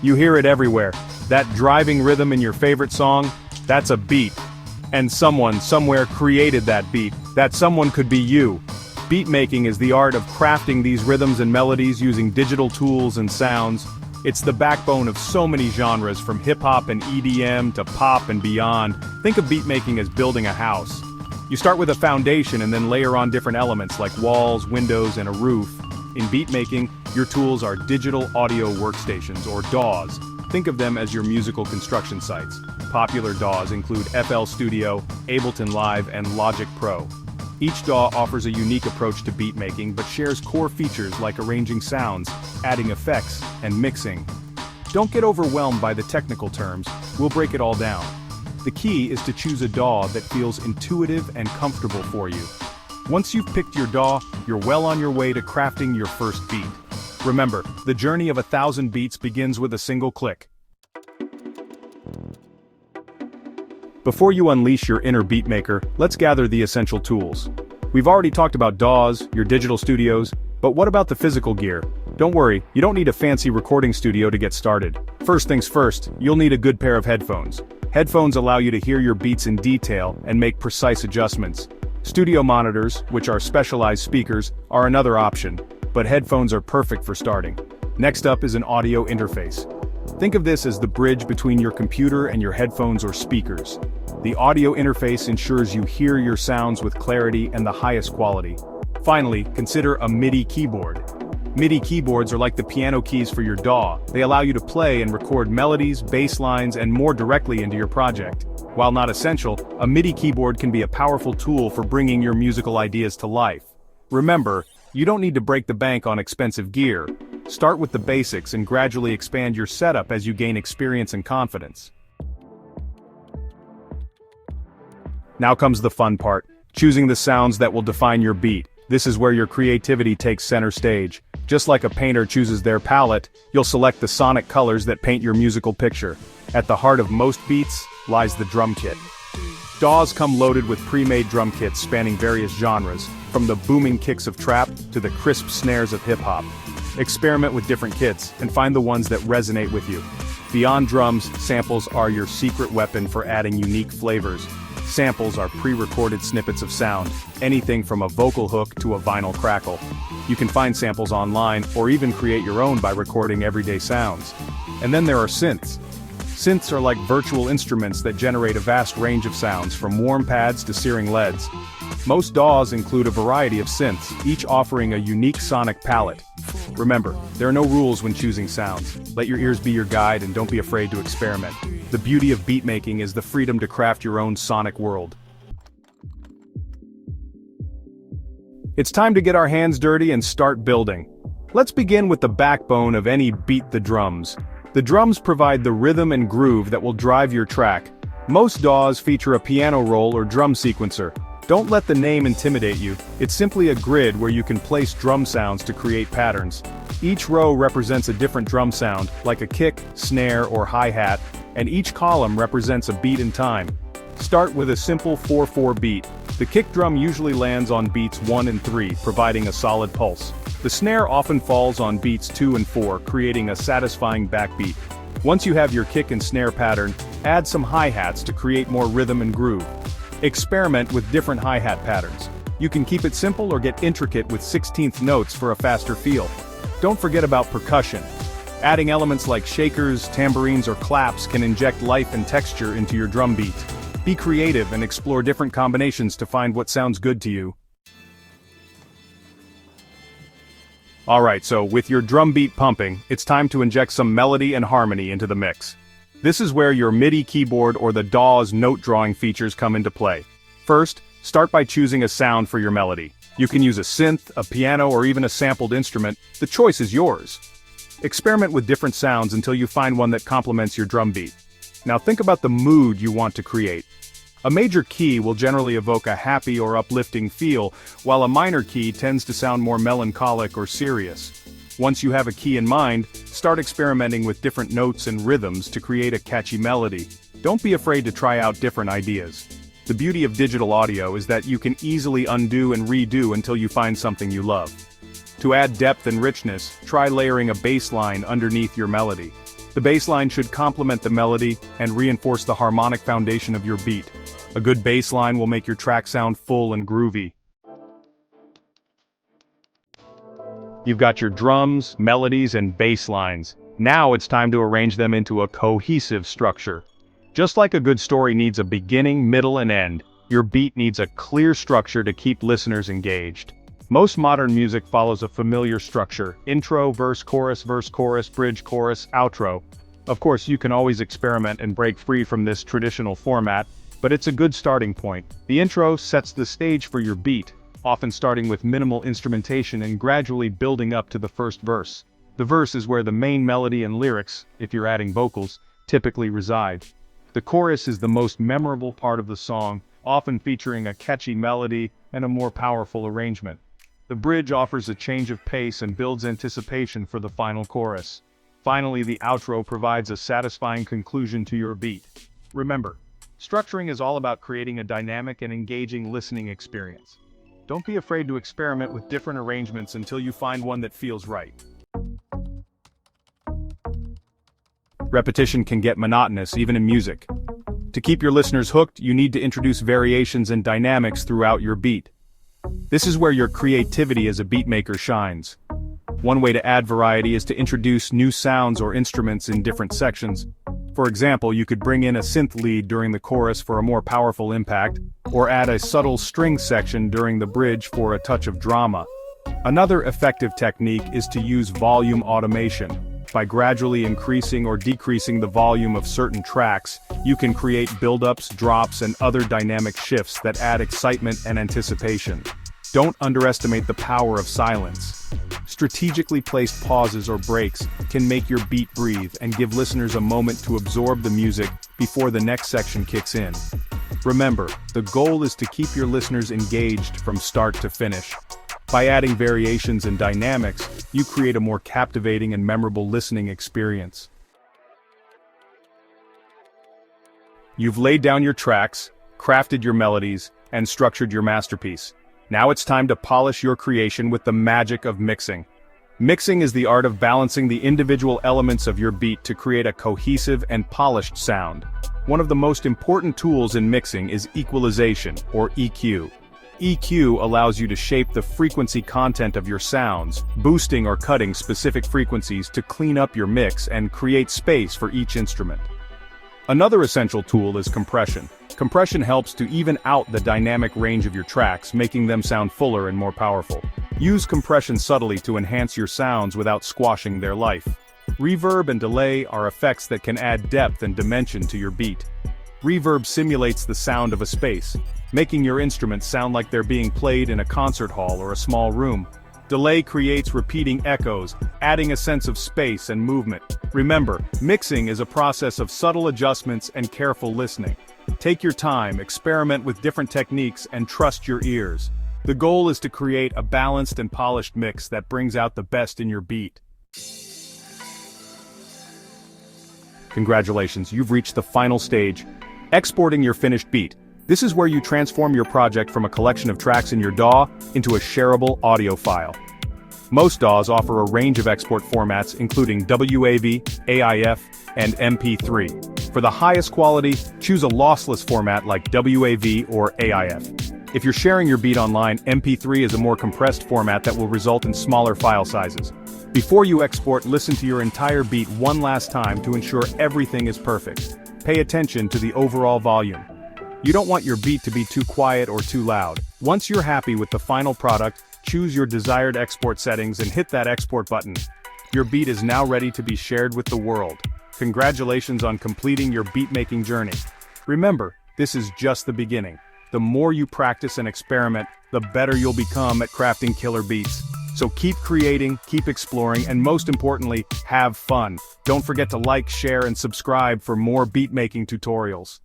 You hear it everywhere. That driving rhythm in your favorite song? That's a beat. And someone, somewhere created that beat. That someone could be you. Beatmaking is the art of crafting these rhythms and melodies using digital tools and sounds. It's the backbone of so many genres, from hip-hop and EDM to pop and beyond. Think of beatmaking as building a house. You start with a foundation and then layer on different elements like walls, windows, and a roof. In beatmaking, your tools are digital audio workstations, or DAWs. Think of them as your musical construction sites. Popular DAWs include FL Studio, Ableton Live, and Logic Pro. Each DAW offers a unique approach to beatmaking but shares core features like arranging sounds, adding effects, and mixing. Don't get overwhelmed by the technical terms, we'll break it all down. The key is to choose a DAW that feels intuitive and comfortable for you. Once you've picked your DAW, you're well on your way to crafting your first beat. Remember, the journey of 1,000 beats begins with a single click. Before you unleash your inner beatmaker, let's gather the essential tools. We've already talked about DAWs, your digital studios, but what about the physical gear? Don't worry, you don't need a fancy recording studio to get started. First things first, you'll need a good pair of headphones. Headphones allow you to hear your beats in detail and make precise adjustments. Studio monitors, which are specialized speakers, are another option, but headphones are perfect for starting. Next up is an audio interface. Think of this as the bridge between your computer and your headphones or speakers. The audio interface ensures you hear your sounds with clarity and the highest quality. Finally, consider a MIDI keyboard. MIDI keyboards are like the piano keys for your DAW. They allow you to play and record melodies, bass lines, and more directly into your project. While not essential, a MIDI keyboard can be a powerful tool for bringing your musical ideas to life. Remember, you don't need to break the bank on expensive gear. Start with the basics and gradually expand your setup as you gain experience and confidence. Now comes the fun part, choosing the sounds that will define your beat. This is where your creativity takes center stage. Just like a painter chooses their palette, you'll select the sonic colors that paint your musical picture. At the heart of most beats lies the drum kit. DAWs come loaded with pre-made drum kits spanning various genres, from the booming kicks of trap to the crisp snares of hip-hop. Experiment with different kits and find the ones that resonate with you. Beyond drums, samples are your secret weapon for adding unique flavors. Samples are pre-recorded snippets of sound, anything from a vocal hook to a vinyl crackle. You can find samples online or even create your own by recording everyday sounds. And then there are synths. Synths are like virtual instruments that generate a vast range of sounds, from warm pads to searing leads. Most DAWs include a variety of synths, each offering a unique sonic palette. Remember, there are no rules when choosing sounds. Let your ears be your guide and don't be afraid to experiment. The beauty of beatmaking is the freedom to craft your own sonic world. It's time to get our hands dirty and start building. Let's begin with the backbone of any beat: the drums. The drums provide the rhythm and groove that will drive your track. Most DAWs feature a piano roll or drum sequencer. Don't let the name intimidate you, it's simply a grid where you can place drum sounds to create patterns. Each row represents a different drum sound, like a kick, snare, or hi-hat, and each column represents a beat in time. Start with a simple 4/4 beat. The kick drum usually lands on beats 1 and 3, providing a solid pulse. The snare often falls on beats 2 and 4, creating a satisfying backbeat. Once you have your kick and snare pattern, add some hi-hats to create more rhythm and groove. Experiment with different hi-hat patterns. You can keep it simple or get intricate with 16th notes for a faster feel. Don't forget about percussion. Adding elements like shakers, tambourines, or claps can inject life and texture into your drum beat. Be creative and explore different combinations to find what sounds good to you. Alright, so with your drum beat pumping, it's time to inject some melody and harmony into the mix. This is where your MIDI keyboard or the DAW's note-drawing features come into play. First, start by choosing a sound for your melody. You can use a synth, a piano, or even a sampled instrument. The choice is yours. Experiment with different sounds until you find one that complements your drum beat. Now think about the mood you want to create. A major key will generally evoke a happy or uplifting feel, while a minor key tends to sound more melancholic or serious. Once you have a key in mind, start experimenting with different notes and rhythms to create a catchy melody. Don't be afraid to try out different ideas. The beauty of digital audio is that you can easily undo and redo until you find something you love. To add depth and richness, try layering a bass line underneath your melody. The bass line should complement the melody and reinforce the harmonic foundation of your beat. A good bass line will make your track sound full and groovy. You've got your drums, melodies, and bass lines. Now it's time to arrange them into a cohesive structure. Just like a good story needs a beginning, middle, and end, your beat needs a clear structure to keep listeners engaged. Most modern music follows a familiar structure: intro, verse, chorus, bridge, chorus, outro. Of course, you can always experiment and break free from this traditional format, but it's a good starting point. The intro sets the stage for your beat, often starting with minimal instrumentation and gradually building up to the first verse. The verse is where the main melody and lyrics, if you're adding vocals, typically reside. The chorus is the most memorable part of the song, often featuring a catchy melody and a more powerful arrangement. The bridge offers a change of pace and builds anticipation for the final chorus. Finally, the outro provides a satisfying conclusion to your beat. Remember, structuring is all about creating a dynamic and engaging listening experience. Don't be afraid to experiment with different arrangements until you find one that feels right. Repetition can get monotonous, even in music. To keep your listeners hooked, you need to introduce variations and dynamics throughout your beat. This is where your creativity as a beatmaker shines. One way to add variety is to introduce new sounds or instruments in different sections. For example, you could bring in a synth lead during the chorus for a more powerful impact, or add a subtle string section during the bridge for a touch of drama. Another effective technique is to use volume automation. By gradually increasing or decreasing the volume of certain tracks, you can create buildups, drops, and other dynamic shifts that add excitement and anticipation. Don't underestimate the power of silence. Strategically placed pauses or breaks can make your beat breathe and give listeners a moment to absorb the music before the next section kicks in. Remember, the goal is to keep your listeners engaged from start to finish. By adding variations and dynamics, you create a more captivating and memorable listening experience. You've laid down your tracks, crafted your melodies, and structured your masterpiece. Now it's time to polish your creation with the magic of mixing. Mixing is the art of balancing the individual elements of your beat to create a cohesive and polished sound. One of the most important tools in mixing is equalization, or EQ. EQ allows you to shape the frequency content of your sounds, boosting or cutting specific frequencies to clean up your mix and create space for each instrument. Another essential tool is compression. Compression helps to even out the dynamic range of your tracks, making them sound fuller and more powerful. Use compression subtly to enhance your sounds without squashing their life. Reverb and delay are effects that can add depth and dimension to your beat. Reverb simulates the sound of a space, making your instruments sound like they're being played in a concert hall or a small room. Delay creates repeating echoes, adding a sense of space and movement. Remember, mixing is a process of subtle adjustments and careful listening. Take your time, experiment with different techniques, and trust your ears. The goal is to create a balanced and polished mix that brings out the best in your beat. Congratulations, you've reached the final stage. Exporting your finished beat. This is where you transform your project from a collection of tracks in your DAW into a shareable audio file. Most DAWs offer a range of export formats including WAV, AIF, and MP3. For the highest quality, choose a lossless format like WAV or AIF. If you're sharing your beat online, MP3 is a more compressed format that will result in smaller file sizes. Before you export, listen to your entire beat one last time to ensure everything is perfect. Pay attention to the overall volume. You don't want your beat to be too quiet or too loud. Once you're happy with the final product, choose your desired export settings and hit that export button. Your beat is now ready to be shared with the world. Congratulations on completing your beat-making journey. Remember, this is just the beginning. The more you practice and experiment, the better you'll become at crafting killer beats. So keep creating, keep exploring, and most importantly, have fun. Don't forget to like, share, and subscribe for more beat-making tutorials.